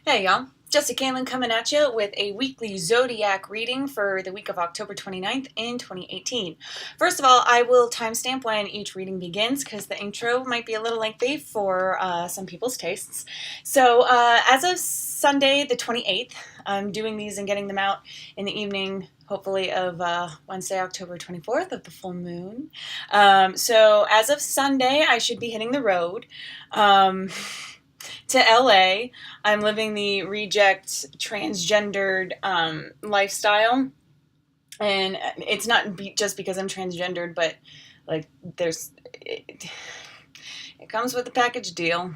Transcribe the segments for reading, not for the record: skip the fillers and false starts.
Hey y'all, Jesse Kalen coming at you with a weekly zodiac reading for the week of October 29th in 2018. First of all, I will timestamp when each reading begins because the intro might be a little lengthy for some people's tastes. So as of Sunday the 28th, I'm doing these and getting them out in the evening, hopefully of Wednesday, October 24th of the full moon. So as of Sunday, I should be hitting the road. To LA. I'm living the reject transgendered lifestyle. And it's not just because I'm transgendered, but like there's it comes with a package deal.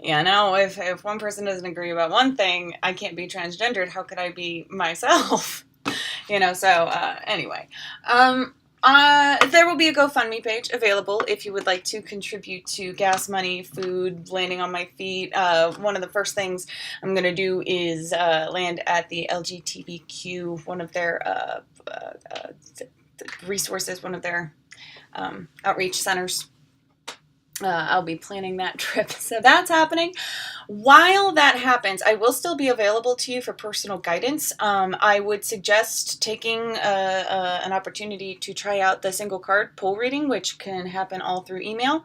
Yeah, no, if one person doesn't agree about one thing, I can't be transgendered. How could I be myself? Anyway. There will be a GoFundMe page available if you would like to contribute to gas money, food, landing on my feet. One of the first things I'm going to do is land at the LGBTQ, one of their resources, one of their outreach centers. I'll be planning that trip. So that's happening. While that happens, I will still be available to you for personal guidance. I would suggest taking an opportunity to try out the single card pull reading, which can happen all through email.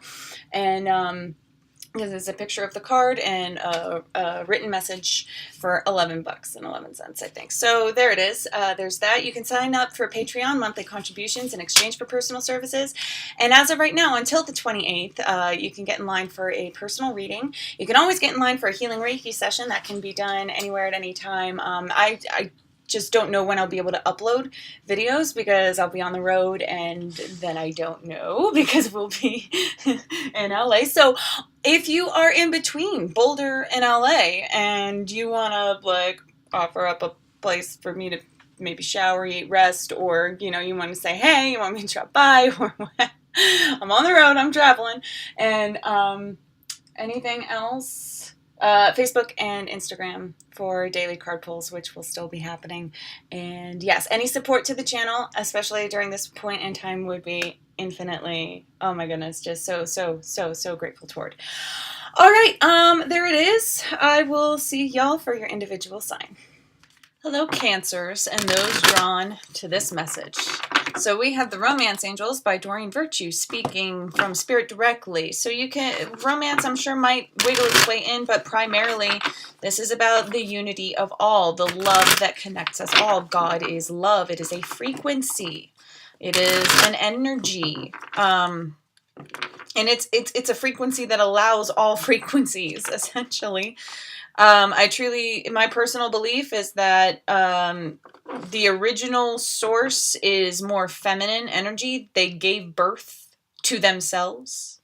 And because it's a picture of the card and a written message for $11.11, I think. So there it is. There's that. You can sign up for Patreon monthly contributions in exchange for personal services. And as of right now, until the 28th, you can get in line for a personal reading. You can always get in line for a healing Reiki session. That can be done anywhere at any time. I just don't know when I'll be able to upload videos because I'll be on the road, and then I don't know because we'll be in LA. So if you are in between Boulder and LA and you want to offer up a place for me to maybe shower, eat, rest, or you want to say, hey, you want me to drop by, or what? I'm on the road, I'm traveling, and anything else? Facebook and Instagram for daily card pulls, which will still be happening. And yes, any support to the channel, especially during this point in time, would be infinitely, oh my goodness, just so grateful toward. All right, there it is. I will see y'all for your individual sign. Hello, Cancers, and those drawn to this message. So we have the Romance Angels by Doreen Virtue speaking from Spirit directly. So romance, I'm sure, might wiggle its way in, but primarily this is about the unity of all, the love that connects us all. God is love. It is a frequency. It is an energy. And it's a frequency that allows all frequencies, essentially. My personal belief is that the original source is more feminine energy. They gave birth to themselves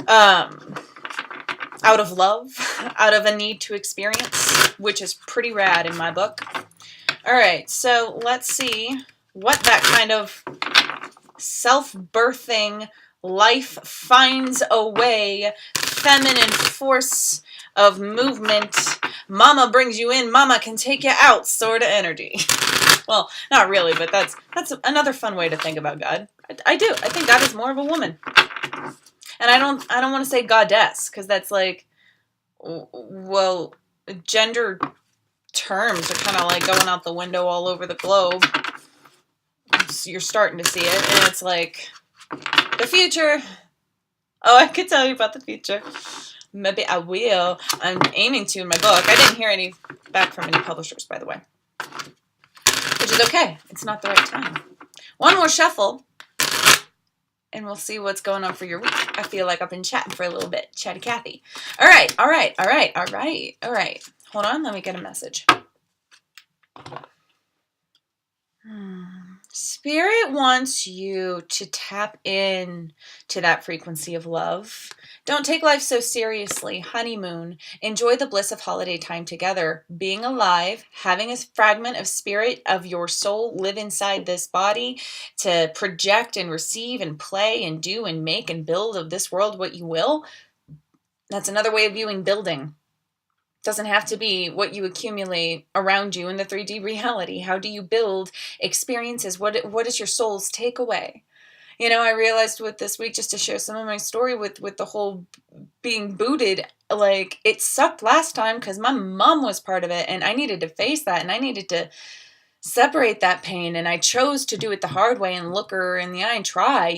out of love, out of a need to experience, which is pretty rad in my book. All right, so let's see what that kind of self-birthing life finds a way, feminine force of movement, mama brings you in, mama can take you out sort of energy. Well, not really, but that's another fun way to think about God. I do. I think God is more of a woman. And I don't want to say goddess, because that's like, well, gender terms are kind of like going out the window all over the globe. So you're starting to see it, and it's like, the future. Oh, I could tell you about the future. Maybe I will. I'm aiming to in my book. I didn't hear any back from any publishers, by the way. Which is okay. It's not the right time. One more shuffle, and we'll see what's going on for your week. I feel like I've been chatting for a little bit. Chatty Cathy. All right. Hold on. Let me get a message. Spirit wants you to tap in to that frequency of love. Don't take life so seriously. Honeymoon. Enjoy the bliss of holiday time together. Being alive, having a fragment of spirit of your soul live inside this body to project and receive and play and do and make and build of this world what you will. That's another way of viewing building. Doesn't have to be what you accumulate around you in the 3D reality. How do you build experiences? What is your soul's takeaway? I realized with this week, just to share some of my story with the whole being booted, like, it sucked last time because my mom was part of it, and I needed to face that, and I needed to separate that pain, and I chose to do it the hard way and look her in the eye and try,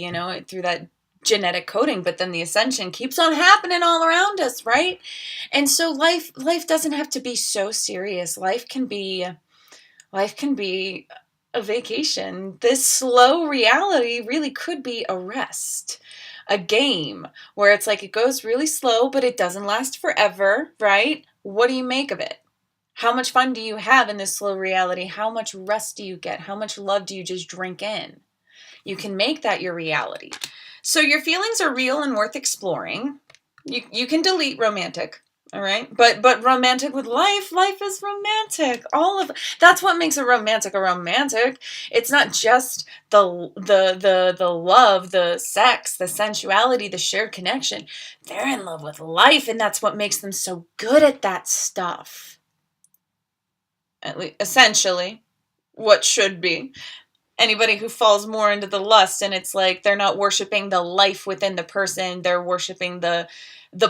through that genetic coding. But then the ascension keeps on happening all around us, right? And so life doesn't have to be so serious. Life can be a vacation. This slow reality really could be a rest, a game where it's like it goes really slow, but it doesn't last forever, right? What do you make of it? How much fun do you have in this slow reality? How much rest do you get? How much love do you just drink in? You can make that your reality. So your feelings are real and worth exploring. You can delete romantic, all right? But romantic with life is romantic. That's what makes a romantic a romantic. It's not just the love, the sex, the sensuality, the shared connection. They're in love with life, and that's what makes them so good at that stuff. At least, essentially, what should be. Anybody who falls more into the lust, and it's like they're not worshiping the life within the person, they're worshiping the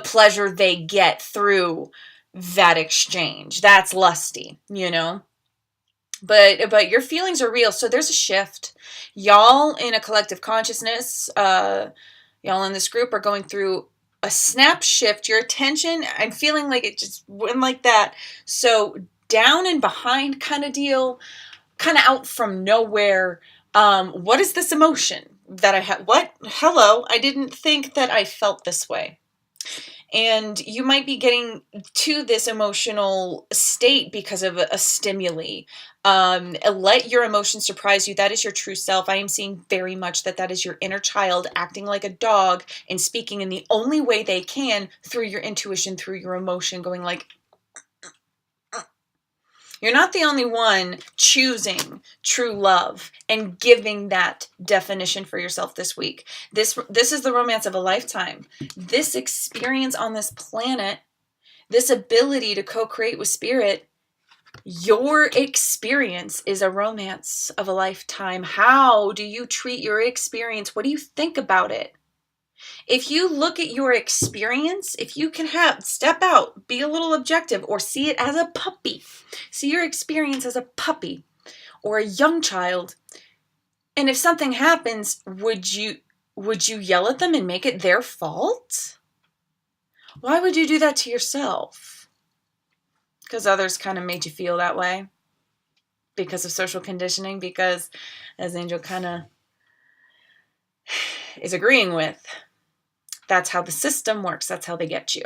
pleasure they get through that exchange. That's lusty, But your feelings are real. So there's a shift. Y'all in a collective consciousness, y'all in this group are going through a snap shift. Your attention, I'm feeling like it just went like that. So down and behind kind of deal, kind of out from nowhere. What is this emotion that I have? What? Hello. I didn't think that I felt this way. And you might be getting to this emotional state because of a stimuli. Let your emotions surprise you. That is your true self. I am seeing very much that is your inner child acting like a dog and speaking in the only way they can through your intuition, through your emotion, going like, you're not the only one choosing true love and giving that definition for yourself this week. This is the romance of a lifetime. This experience on this planet, this ability to co-create with spirit, your experience is a romance of a lifetime. How do you treat your experience? What do you think about it? If you look at your experience, if you can step out, be a little objective, or see it as a puppy, see your experience as a puppy or a young child, and if something happens, would you yell at them and make it their fault? Why would you do that to yourself? Because others kind of made you feel that way, because of social conditioning, because, as Angel kind of is agreeing with, that's how the system works. That's how they get you.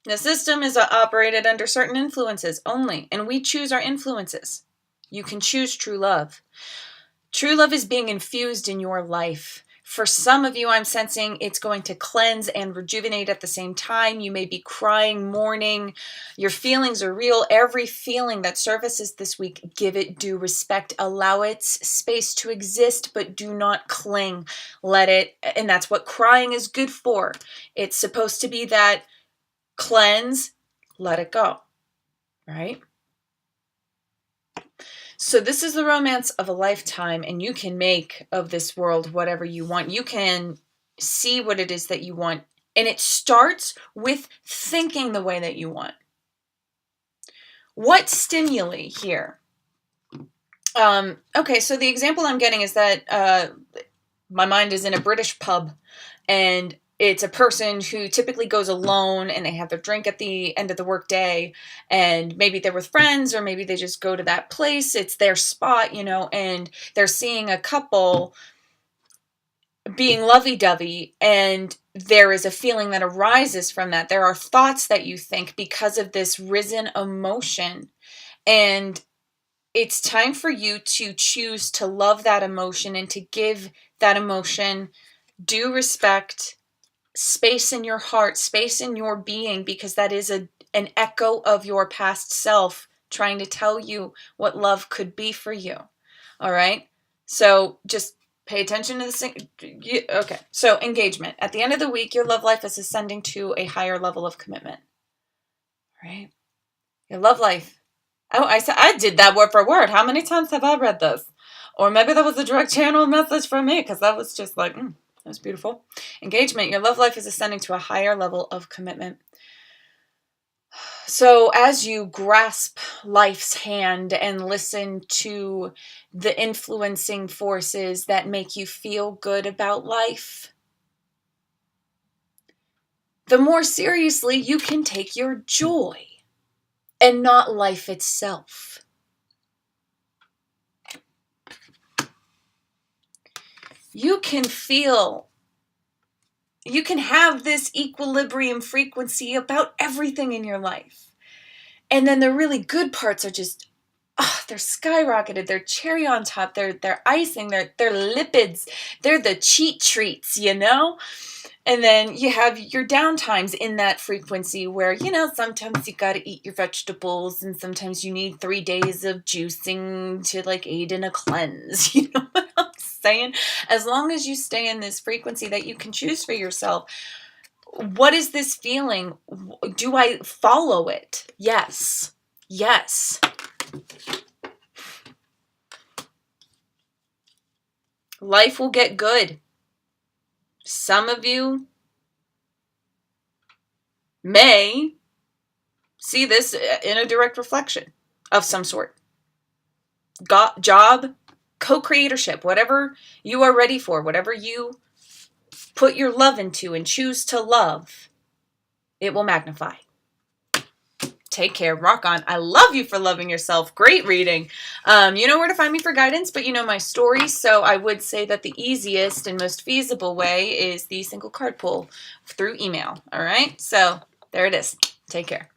The system is operated under certain influences only, and we choose our influences. You can choose true love. True love is being infused in your life. For some of you, I'm sensing it's going to cleanse and rejuvenate at the same time. You may be crying, mourning. Your feelings are real. Every feeling that surfaces this week, give it due respect. Allow its space to exist, but do not cling. Let it, and that's what crying is good for. It's supposed to be that cleanse, let it go, right? So this is the romance of a lifetime, and you can make of this world whatever you want. You can see what it is that you want, and it starts with thinking the way that you want. What stimuli here? Okay, so the example I'm getting is that my mind is in a British pub, and it's a person who typically goes alone, and they have their drink at the end of the workday, and maybe they're with friends, or maybe they just go to that place. It's their spot, and they're seeing a couple being lovey-dovey, and there is a feeling that arises from that. There are thoughts that you think because of this risen emotion, and it's time for you to choose to love that emotion and to give that emotion due respect, space in your heart, space in your being, because that is an echo of your past self trying to tell you what love could be for you. All right? So just pay attention to this. Okay. So engagement. At the end of the week, your love life is ascending to a higher level of commitment. All right? Your love life. Oh, I did that word for word. How many times have I read this? Or maybe that was a direct channel message from me, because that was just like, that was beautiful. Engagement. Your love life is ascending to a higher level of commitment. So as you grasp life's hand and listen to the influencing forces that make you feel good about life, the more seriously you can take your joy and not life itself. You can have this equilibrium frequency about everything in your life. And then the really good parts are just, they're skyrocketed. They're cherry on top. They're icing. They're lipids. They're the cheat treats, you know? And then you have your downtimes in that frequency where, sometimes you got to eat your vegetables and sometimes you need 3 days of juicing to like aid in a cleanse. You know what I'm saying? As long as you stay in this frequency that you can choose for yourself, what is this feeling? Do I follow it? Yes. Yes. Life will get good. Some of you may see this in a direct reflection of some sort. Job, co-creatorship, whatever you are ready for, whatever you put your love into and choose to love, it will magnify. Take care. Rock on. I love you for loving yourself. Great reading. You know where to find me for guidance, but you know my story. So I would say that the easiest and most feasible way is the single card pull through email. All right. So there it is. Take care.